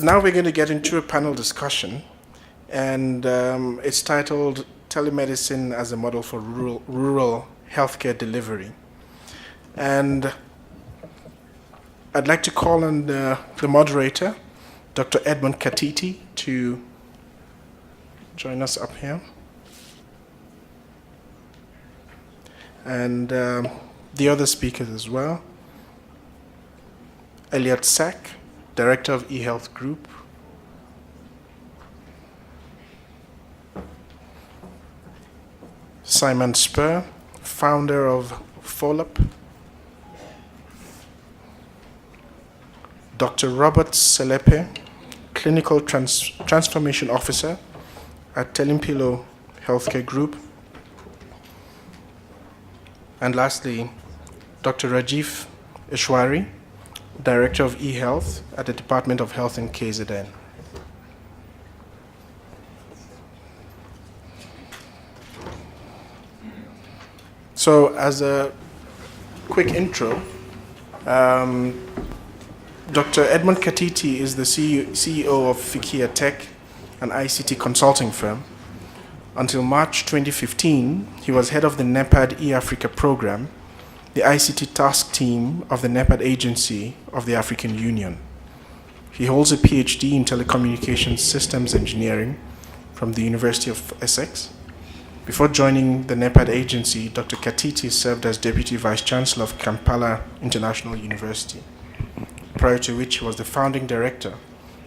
now we're going to get into a panel discussion, and it's titled Telemedicine as a Model for Rural Healthcare Delivery. And I'd like to call on the moderator, Dr. Edmund Katiti, to join us up here. And the other speakers as well. Elliot Sack, Director of eHealth Group. Simon Spur, founder of FOLUP. Dr. Robert Selepe, Clinical Transformation Officer at Telimpilo Healthcare Group. And lastly, Dr. Rajiv Ishwari, Director of eHealth at the Department of Health in KZN. So as a quick intro, Dr. Edmund Katiti is the CEO of Fikia Tech, an ICT consulting firm. Until March 2015, he was head of the NEPAD E-Africa program, the ICT task team of the NEPAD agency of the African Union. He holds a PhD in telecommunications systems engineering from the University of Essex. Before joining the NEPAD agency, Dr. Katiti served as Deputy Vice Chancellor of Kampala International University, prior to which he was the founding director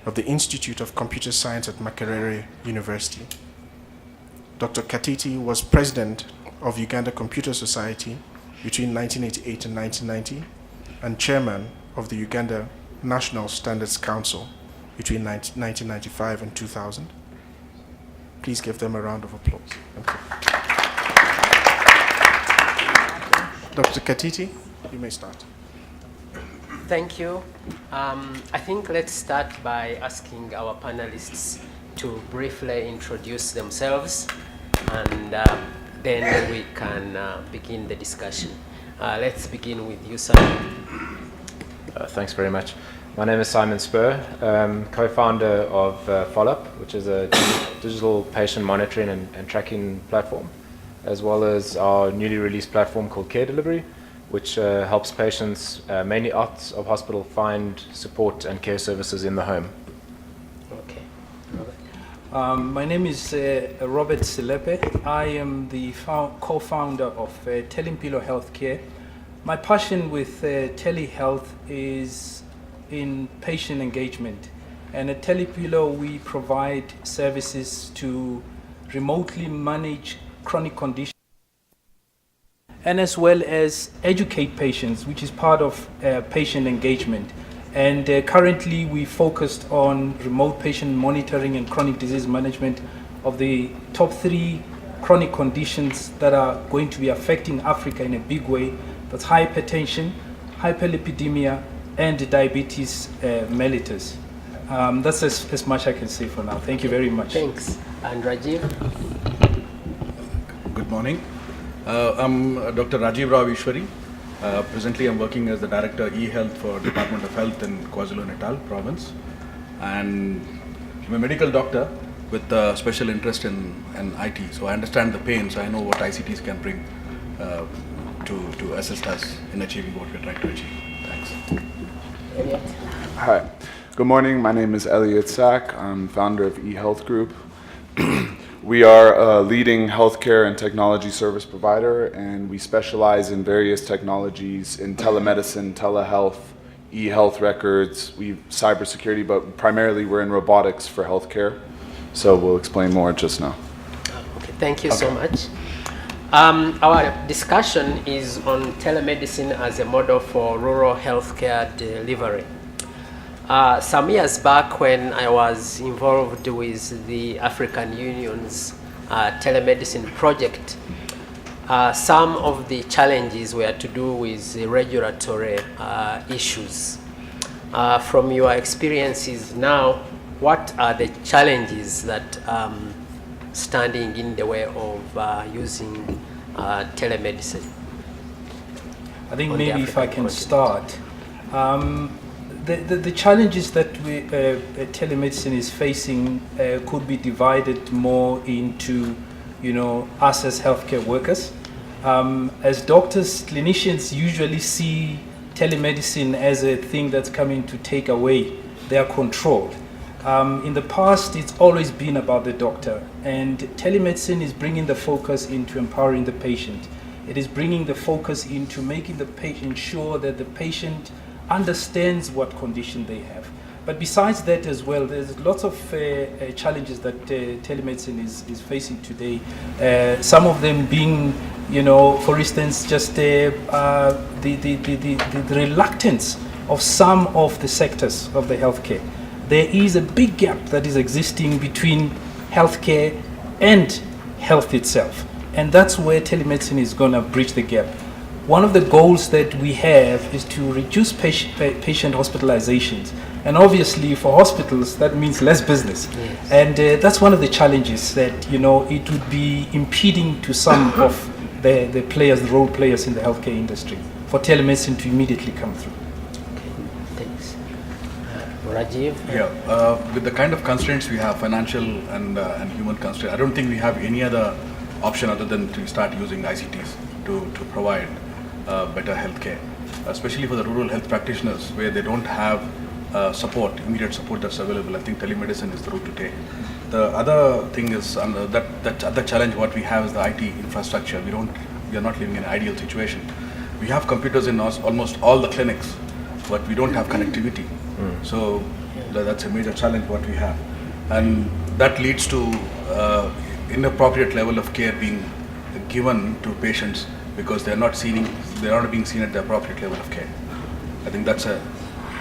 of the Institute of Computer Science at Makerere University. Dr. Katiti was president of Uganda Computer Society between 1988 and 1990, and chairman of the Uganda National Standards Council between 1995 and 2000. Please give them a round of applause. Thank you. Dr. Katiti, you may start. Thank you. I think let's start by asking our panelists to briefly introduce themselves, and then we can begin the discussion. Let's begin with you, Simon. Thanks very much. My name is Simon Spur, co-founder of FOLUP, which is a digital patient monitoring and tracking platform, as well as our newly released platform called Care Delivery, which helps patients, mainly out of hospital, find support and care services in the home. Okay. My name is Robert Selepe. I am the co-founder of Telimpilo Healthcare. My passion with telehealth is in patient engagement. And at Telimpilo, we provide services to remotely manage chronic conditions, and as well as educate patients, which is part of patient engagement. And currently we focused on remote patient monitoring and chronic disease management of the top 3 chronic conditions that are going to be affecting Africa in a big way. That's hypertension, hyperlipidemia, and diabetes mellitus. That's as much I can say for now. Thank you very much. Thanks. And Rajiv? Good morning. I'm Dr. Rajiv Rao Ishwari. Presently, I'm working as the Director eHealth for Department of Health in KwaZulu-Natal province. And I'm a medical doctor with a special interest in IT. So I understand the pain, so I know what ICTs can bring to assist us in achieving what we're trying to achieve. Thanks. Elliot? Hi. Good morning. My name is Elliot Sack. I'm founder of eHealth Group. We are a leading healthcare and technology service provider, and we specialize in various technologies in telemedicine, telehealth, e-health records, cybersecurity, but primarily we're in robotics for healthcare. So we'll explain more just now. Okay, thank you so much. Our discussion is on telemedicine as a model for rural healthcare delivery. Some years back, when I was involved with the African Union's telemedicine project, some of the challenges were to do with the regulatory issues. From your experiences now, what are the challenges that standing in the way of using telemedicine? I think maybe if I can start. the challenges that telemedicine is facing could be divided more into, us as healthcare workers. As doctors, clinicians usually see telemedicine as a thing that's coming to take away their control. In the past, it's always been about the doctor, and telemedicine is bringing the focus into empowering the patient. It is bringing the focus into making the patient sure that the patient understands what condition they have. But besides that as well, there's lots of challenges that telemedicine is facing today. Some of them being, for instance, just the reluctance of some of the sectors of the healthcare. There is a big gap that is existing between healthcare and health itself. And that's where telemedicine is going to bridge the gap. One of the goals that we have is to reduce patient hospitalizations. And obviously for hospitals, that means less business. Yes. And that's one of the challenges that, it would be impeding to some of the players, the role players in the healthcare industry, for telemedicine to immediately come through. Rajiv? Yeah, with the kind of constraints we have, financial and human constraints, I don't think we have any other option other than to start using ICTs to provide better healthcare, especially for the rural health practitioners where they don't have immediate support that's available. I think telemedicine is the route to take. The other thing is, that other challenge what we have is the IT infrastructure. We are not living in an ideal situation. We have computers in almost all the clinics, but we don't have connectivity. So that's a major challenge what we have, and that leads to inappropriate level of care being given to patients because they're not being seen at the appropriate level of care. I think that's a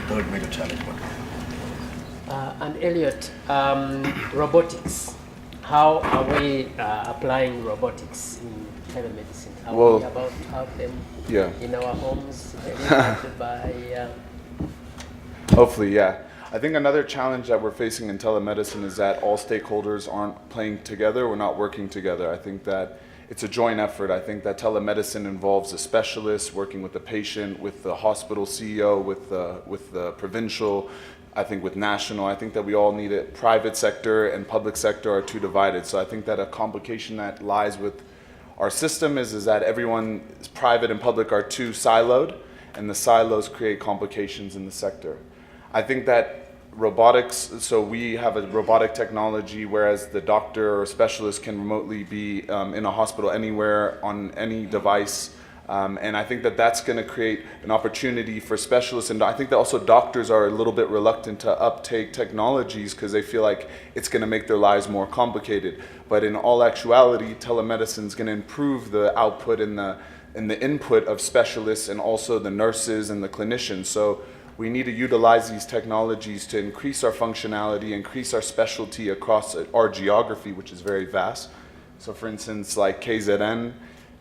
third major challenge what we have. And Elliot, robotics. How are we applying robotics in telemedicine? Are we about to have them in our homes, impacted by? Hopefully, yeah. I think another challenge that we're facing in telemedicine is that all stakeholders aren't playing together, we're not working together. I think that it's a joint effort. I think that telemedicine involves a specialist working with the patient, with the hospital CEO, with the provincial, I think with national. I think that we all need it. Private sector and public sector are too divided. So I think that a complication that lies with our system is that everyone, private and public, are too siloed, and the silos create complications in the sector. I think that robotics, so we have a robotic technology, whereas the doctor or specialist can remotely be in a hospital anywhere on any device. And I think that that's going to create an opportunity for specialists. And I think that also doctors are a little bit reluctant to uptake technologies because they feel like it's going to make their lives more complicated. But in all actuality, telemedicine is going to improve the output and the input of specialists and also the nurses and the clinicians. So we need to utilize these technologies to increase our functionality, increase our specialty across our geography, which is very vast. So for instance, like KZN,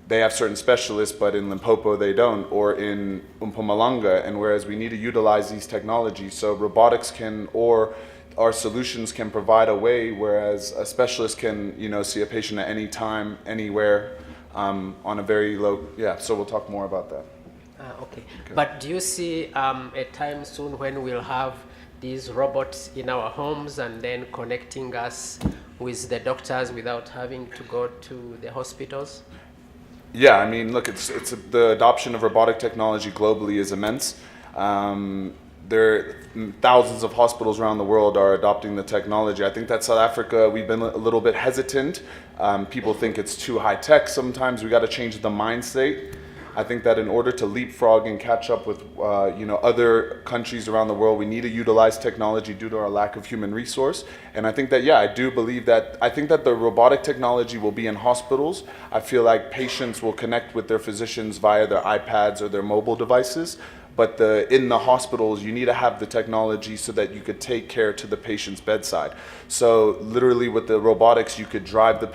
they have certain specialists, but in Limpopo they don't, or in Mpumalanga, and whereas we need to utilize these technologies. So robotics can, or our solutions can provide a way, whereas a specialist can, see a patient at any time, anywhere, on a very low, so we'll talk more about that. Okay. But do you see a time soon when we'll have these robots in our homes and then connecting us with the doctors without having to go to the hospitals? Yeah, I mean, look, it's the adoption of robotic technology globally is immense. Thousands of hospitals around the world are adopting the technology. I think that South Africa, we've been a little bit hesitant. People think it's too high tech sometimes. We got to change the mind state. I think that in order to leapfrog and catch up with other countries around the world, we need to utilize technology due to our lack of human resource. And I think that, I do believe that, I think that the robotic technology will be in hospitals. I feel like patients will connect with their physicians via their iPads or their mobile devices. But in the hospitals, you need to have the technology so that you could take care to the patient's bedside. So literally with the robotics, you could drive the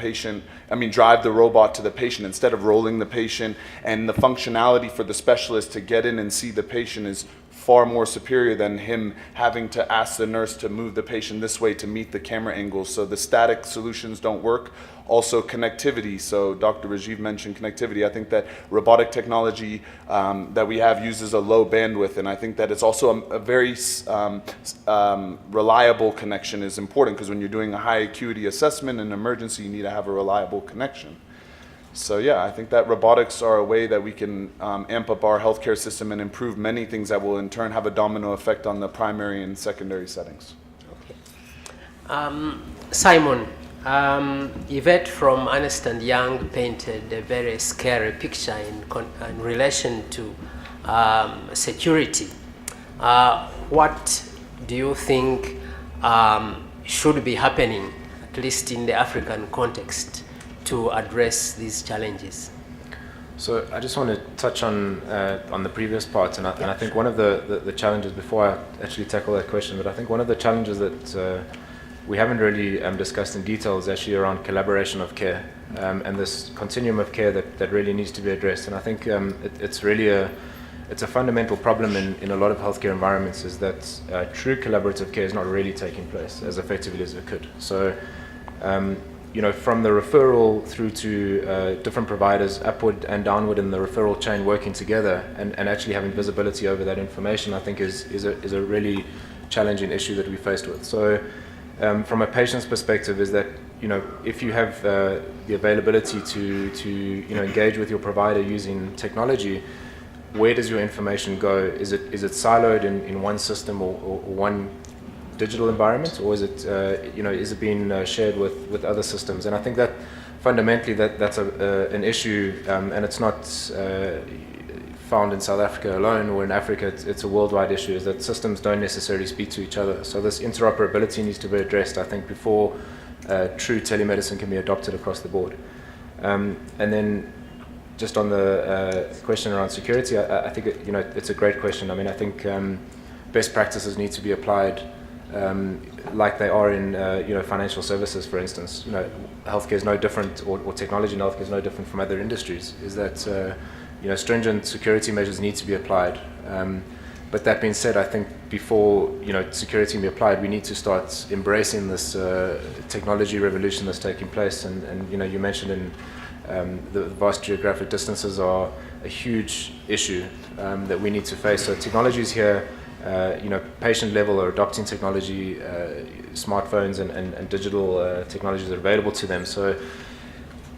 robot to the patient instead of rolling the patient. And the functionality for the specialist to get in and see the patient is far more superior than him having to ask the nurse to move the patient this way to meet the camera angles. So the static solutions don't work. Also connectivity, so Dr. Rajiv mentioned connectivity. I think that robotic technology that we have uses a low bandwidth, and I think that it's also a very reliable connection is important, because when you're doing a high acuity assessment in an emergency, you need to have a reliable connection. So yeah, I think that robotics are a way that we can amp up our healthcare system and improve many things that will in turn have a domino effect on the primary and secondary settings. Okay. Simon, Yvette from Ernst & Young painted a very scary picture in relation to security. What do you think should be happening, at least in the African context, to address these challenges? So I just want to touch on the previous part, and I think one of the challenges, before I actually tackle that question, but I think one of the challenges that we haven't really discussed in detail is actually around collaboration of care, and this continuum of care that really needs to be addressed. And I think it's really it's a fundamental problem in a lot of healthcare environments, is that true collaborative care is not really taking place as effectively as it could. So from the referral through to different providers, upward and downward in the referral chain, working together and actually having visibility over that information, I think is a really challenging issue that we faced with. So from a patient's perspective, is that if you have the availability to engage with your provider using technology, where does your information go? Is it siloed in one system or one digital environment, or is it being shared with other systems? And I think that fundamentally that's an issue, and it's not found in South Africa alone, or in Africa. It's a worldwide issue, is that systems don't necessarily speak to each other. So this interoperability needs to be addressed, I think, before true telemedicine can be adopted across the board. And then just on the question around security, I think it's a great question. I mean, I think best practices need to be applied like they are in financial services, for instance. Healthcare is no different, or technology in healthcare is no different from other industries, is that stringent security measures need to be applied. But that being said, I think before security can be applied, we need to start embracing this technology revolution that's taking place. And you mentioned in the vast geographic distances are a huge issue that we need to face. So technology is here. Patient level are adopting technology, smartphones and digital technologies are available to them. So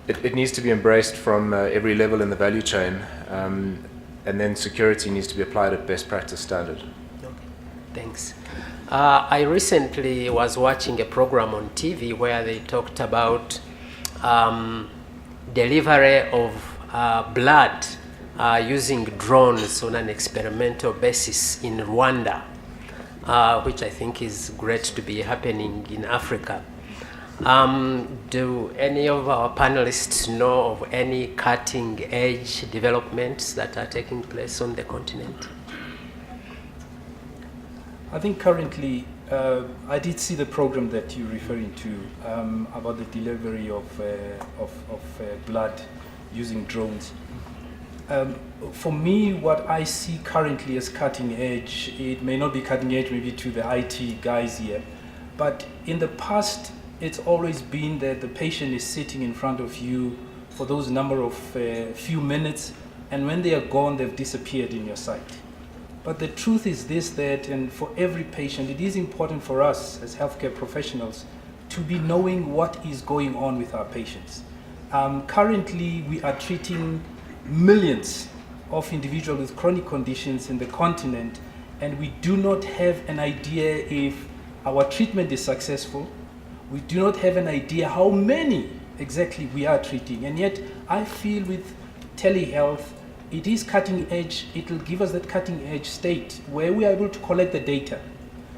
it needs to be embraced from every level in the value chain, and then security needs to be applied at best practice standard. Okay, thanks. I recently was watching a program on TV where they talked about delivery of blood using drones on an experimental basis in Rwanda, which I think is great to be happening in Africa. Do any of our panelists know of any cutting-edge developments that are taking place on the continent? I think currently, I did see the program that you're referring to about the delivery of blood using drones. For me, what I see currently as cutting edge, it may not be cutting edge maybe to the IT guys here, but in the past, it's always been that the patient is sitting in front of you for those number of few minutes, and when they are gone, they've disappeared in your sight. But the truth is this, that, and for every patient, it is important for us as healthcare professionals to be knowing what is going on with our patients. Currently, we are treating millions of individuals with chronic conditions in the continent, and we do not have an idea if our treatment is successful. We do not have an idea how many exactly we are treating. And yet, I feel with telehealth, it is cutting edge. It will give us that cutting edge state where we are able to collect the data,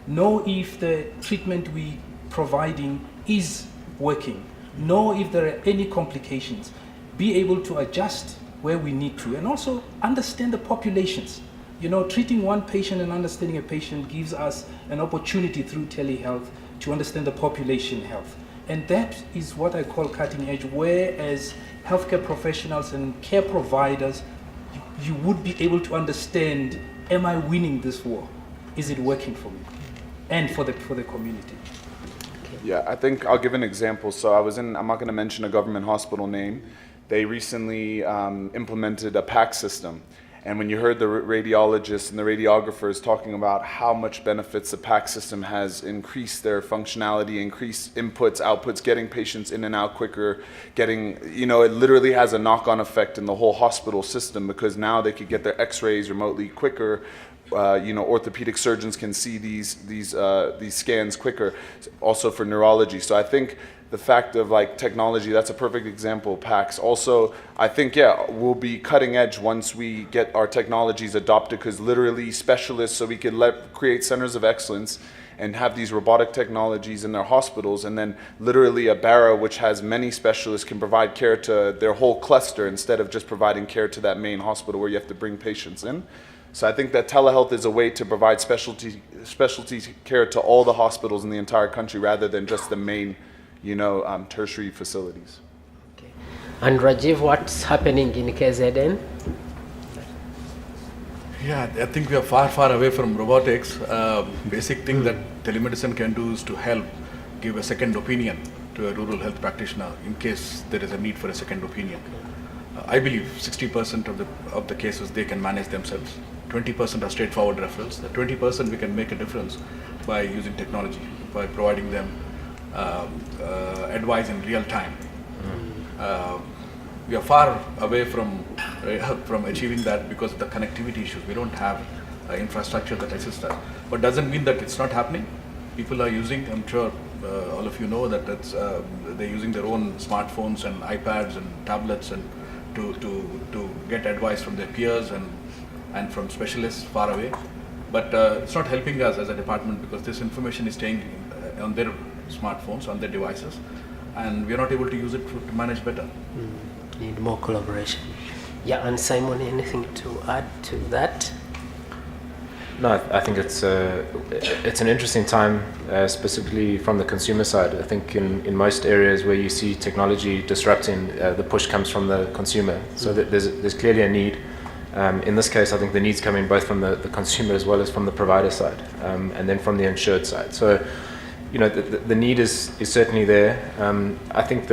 know if the treatment we providing is working, know if there are any complications, be able to adjust where we need to, and also understand the populations. Treating one patient and understanding a patient gives us an opportunity through telehealth to understand the population health. And that is what I call cutting edge, where as healthcare professionals and care providers, you would be able to understand am I winning this war? Is it working for me and for the community? Yeah, I think I'll give an example. So I'm not going to mention a government hospital name. They recently implemented a PAC system. And when you heard the radiologists and the radiographers talking about how much benefits the PAC system has increased their functionality, increased inputs, outputs, getting patients in and out quicker, it literally has a knock-on effect in the whole hospital system, because now they could get their x-rays remotely quicker. Orthopedic surgeons can see these scans quicker, also for neurology. So I think the fact of like technology, that's a perfect example, PACS. Also, I think, we'll be cutting edge once we get our technologies adopted, because literally specialists, so we could create centers of excellence and have these robotic technologies in their hospitals, and then literally a barra which has many specialists can provide care to their whole cluster instead of just providing care to that main hospital where you have to bring patients in. So I think that telehealth is a way to provide specialty care to all the hospitals in the entire country rather than just the main tertiary facilities. Okay. And Rajiv, what's happening in KZN? Yeah, I think we are far away from robotics. Basic thing that telemedicine can do is to help give a second opinion to a rural health practitioner in case there is a need for a second opinion. I believe 60% of the cases they can manage themselves. 20% are straightforward referrals. The 20% we can make a difference by using technology, by providing them advice in real time. We are far away from achieving that because of the connectivity issues. We don't have infrastructure that assists that. But doesn't mean that it's not happening. People are using, I'm sure all of you know that they're using their own smartphones and iPads and tablets and to get advice from their peers and from specialists far away. But it's not helping us as a department because this information is staying on their smartphones, on their devices, and we're not able to use it to manage better. Need more collaboration. Yeah, and Simon, anything to add to that? No, I think it's an interesting time, specifically from the consumer side. I think in most areas where you see technology disrupting, the push comes from the consumer. So there's clearly a need. In this case, I think the need's coming both from the consumer as well as from the provider side, and then from the insured side. So, the need is certainly there. I think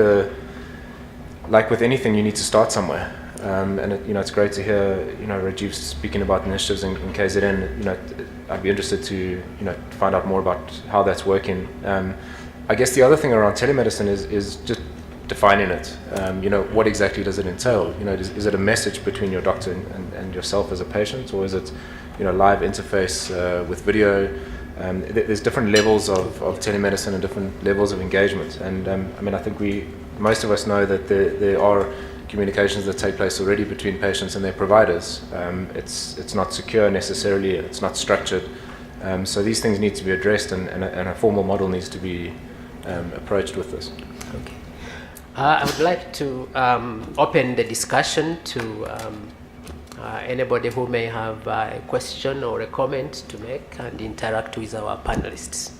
like with anything, you need to start somewhere. And it's great to hear Rajiv speaking about initiatives in KZN. I'd be interested to find out more about how that's working. I guess the other thing around telemedicine is just defining it. What exactly does it entail? Is it a message between your doctor and yourself as a patient, or is it live interface with video? There's different levels of telemedicine and different levels of engagement. And I think most of us know that there are communications that take place already between patients and their providers. It's not secure necessarily, it's not structured. So these things need to be addressed, and a formal model needs to be approached with this. Okay. I would like to open the discussion to anybody who may have a question or a comment to make and interact with our panelists.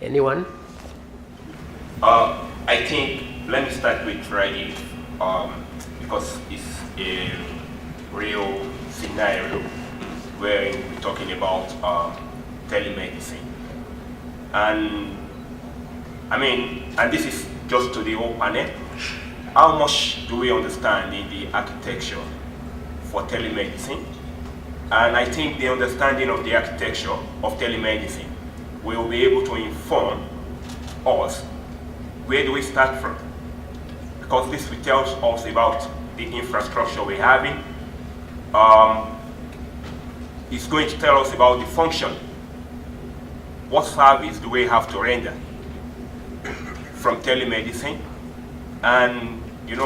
Anyone? I think, let me start with Rajiv, because it's a real scenario where we're talking about telemedicine. And this is just to the whole panel. How much do we understand in the architecture for telemedicine? And I think the understanding of the architecture of telemedicine will be able to inform us where do we start from. Because this will tell us about the infrastructure we're having. It's going to tell us about the function. What service do we have to render from telemedicine? And it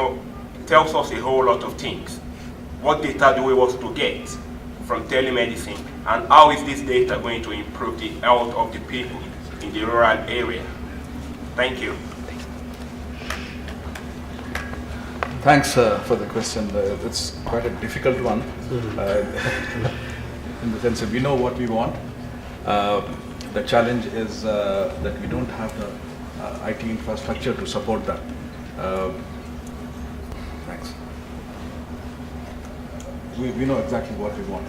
tells us a whole lot of things. What data do we want to get from telemedicine? And how is this data going to improve the health of the people in the rural area? Thank you. Thanks for the question. It's quite a difficult one. In the sense that we know what we want. The challenge is that we don't have the IT infrastructure to support that. Thanks. we know exactly what we want.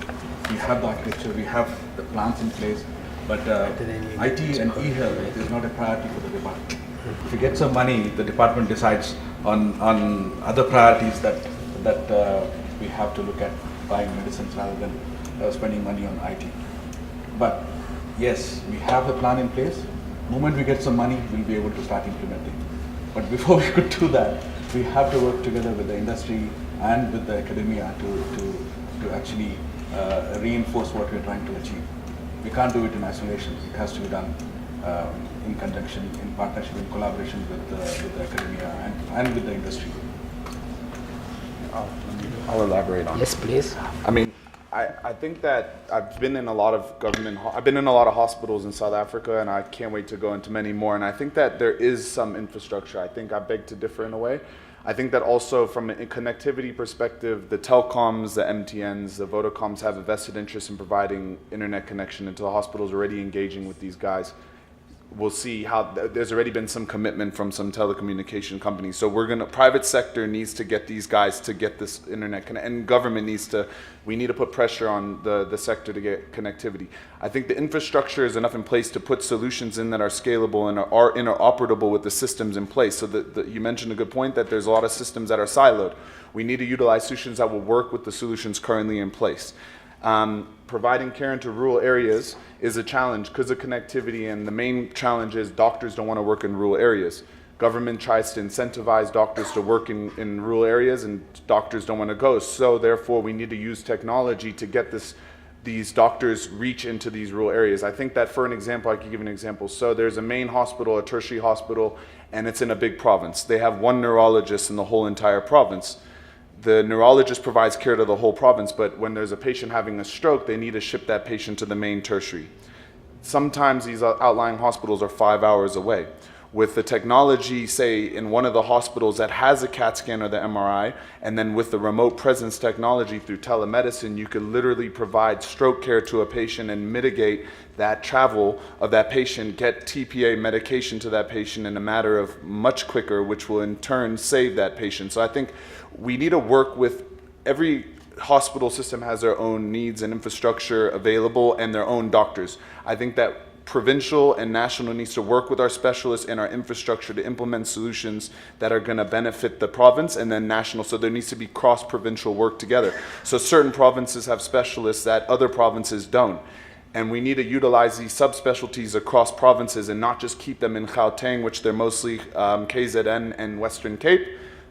We have the architecture, we have the plans in place, but IT and e-health is not a priority for the department. If you get some money, the department decides on other priorities that we have to look at buying medicines rather than spending money on IT. But yes, we have a plan in place. The moment we get some money, we'll be able to start implementing. But before we could do that, we have to work together with the industry and with the academia to actually reinforce what we're trying to achieve. We can't do it in isolation. It has to be done in conjunction, in partnership, in collaboration with the academia and with the industry. I'll elaborate on it. Yes, please. I mean, I think that I've been in a lot of I've been in a lot of hospitals in South Africa, and I can't wait to go into many more. And I think that there is some infrastructure. I think I beg to differ in a way. I think that also from a connectivity perspective, the telecoms, the MTNs, the Vodacoms have a vested interest in providing internet connection into the hospitals, already engaging with these guys. We'll see how there's already been some commitment from some telecommunication companies. So private sector needs to get these guys to get this internet and government we need to put pressure on the sector to get connectivity. I think the infrastructure is enough in place to put solutions in that are scalable and are interoperable with the systems in place. So you mentioned a good point that there's a lot of systems that are siloed. We need to utilize solutions that will work with the solutions currently in place. Providing care into rural areas is a challenge because of connectivity, and the main challenge is doctors don't want to work in rural areas. Government tries to incentivize doctors to work in rural areas, and doctors don't want to go. So therefore, we need to use technology to get these doctors reach into these rural areas. I think that, for an example, I could give an example. So there's a main hospital, a tertiary hospital, and it's in a big province. They have one neurologist in the whole entire province. The neurologist provides care to the whole province, but when there's a patient having a stroke, they need to ship that patient to the main tertiary. Sometimes these outlying hospitals are 5 hours away. With the technology, say, in one of the hospitals that has a CAT scan or the MRI, and then with the remote presence technology through telemedicine, you could literally provide stroke care to a patient and mitigate that travel of that patient, get TPA medication to that patient in a matter of much quicker, which will in turn save that patient. So I think we need to work with every hospital system has their own needs and infrastructure available and their own doctors. I think that provincial and national needs to work with our specialists and our infrastructure to implement solutions that are going to benefit the province, and then national. So there needs to be cross-provincial work together. So certain provinces have specialists that other provinces don't. And we need to utilize these subspecialties across provinces and not just keep them in Gauteng, which they're mostly KZN and Western Cape.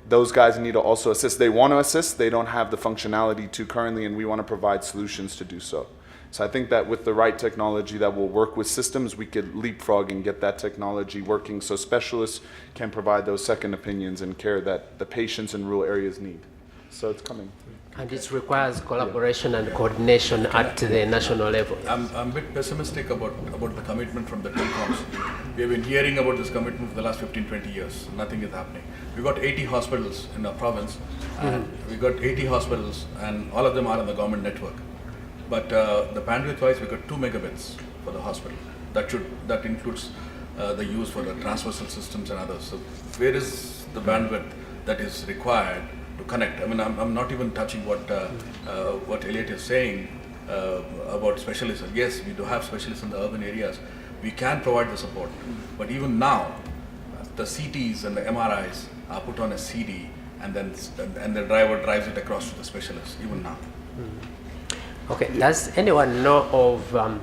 Those guys need to also assist. They want to assist, they don't have the functionality to currently, and we want to provide solutions to do so. So I think that with the right technology that will work with systems, we could leapfrog and get that technology working so specialists can provide those second opinions and care that the patients in rural areas need. So it's coming. And it requires collaboration and coordination at the national level. I'm a bit pessimistic about the commitment from the telecoms. We have been hearing about this commitment for the last 15, 20 years. Nothing is happening. We've got 80 hospitals in our province, and we've got 80 hospitals, and all of them are on the government network. But the bandwidth-wise, we've got 2 megabits for the hospital. That includes the use for the transversal systems and others. So where is the bandwidth that is required to connect? I mean, I'm not even touching what Elliot is saying about specialists. Yes, we do have specialists in the urban areas. We can provide the support. But even now, the CTs and the MRIs are put on a CD, and the driver drives it across to the specialist, even now. Okay, does anyone know of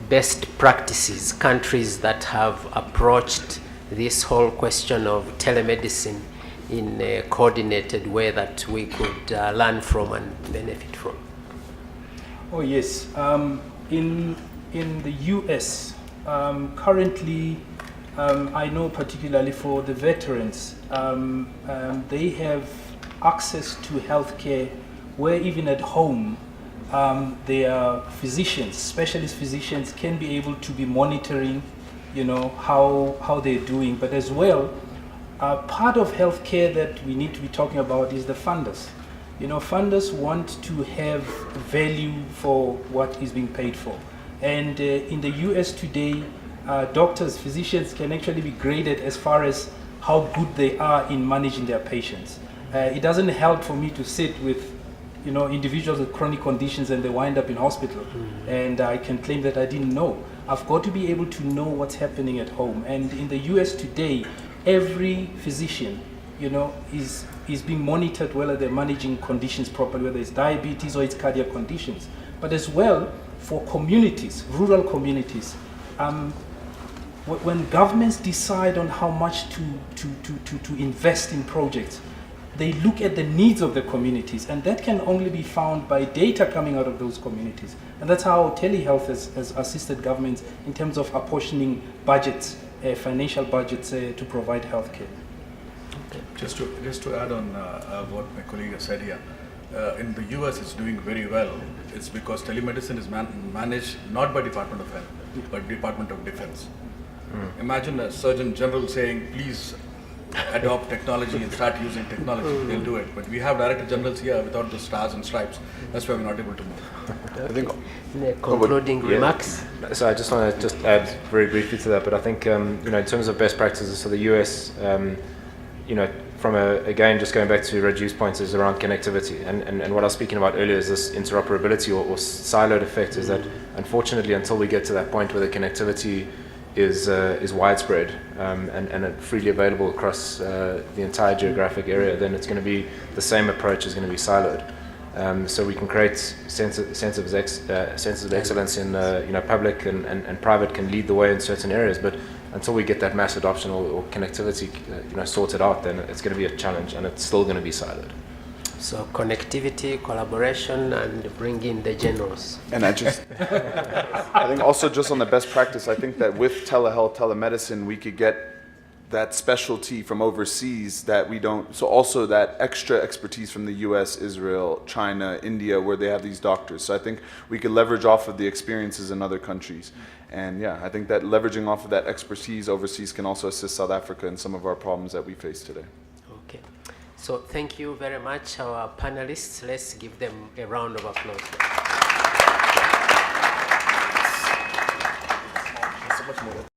best practices, countries that have approached this whole question of telemedicine in a coordinated way that we could learn from and benefit from? Oh yes, in the US, currently, I know particularly for the veterans, they have access to healthcare where even at home, their physicians, specialist physicians, can be able to be monitoring, how they're doing. But as well, part of healthcare that we need to be talking about is the funders. Funders want to have value for what is being paid for. And in the US today, doctors, physicians can actually be graded as far as how good they are in managing their patients. It doesn't help for me to sit with individuals with chronic conditions and they wind up in hospital. And I can claim that I didn't know. I've got to be able to know what's happening at home. And in the US today, every physician, is being monitored whether they're managing conditions properly, whether it's diabetes or it's cardiac conditions. But as well, for communities, rural communities, when governments decide on how much to invest in projects, they look at the needs of the communities, and that can only be found by data coming out of those communities. And that's how telehealth has assisted governments in terms of apportioning budgets, financial budgets to provide healthcare. Just to add on what my colleague has said here, in the US it's doing very well. It's because telemedicine is managed not by Department of Health, but Department of Defense. Imagine a Surgeon General saying, please adopt technology and start using technology. They'll do it. But we have Director Generals here without the stars and stripes. That's why we're not able to move. I think Concluding remarks. So I just want to add very briefly to that, but I think in terms of best practices for the US, from again just going back to Raju's points is around connectivity, and what I was speaking about earlier is this interoperability or siloed effect. Is that unfortunately until we get to that point where the connectivity is widespread and freely available across the entire geographic area, then it's going to be the same approach is going to be siloed. So we can create centers of excellence in public and private can lead the way in certain areas, but until we get that mass adoption or connectivity sorted out, then it's going to be a challenge and it's still going to be siloed. So connectivity, collaboration, and bring in the generals. And I think also just on the best practice, I think that with telehealth, telemedicine, we could get that specialty from overseas that we don't, so also that extra expertise from the US, Israel, China, India, where they have these doctors. So I think we could leverage off of the experiences in other countries. And yeah, I think that leveraging off of that expertise overseas can also assist South Africa in some of our problems that we face today. Okay. So thank you very much, our panelists. Let's give them a round of applause. So much more.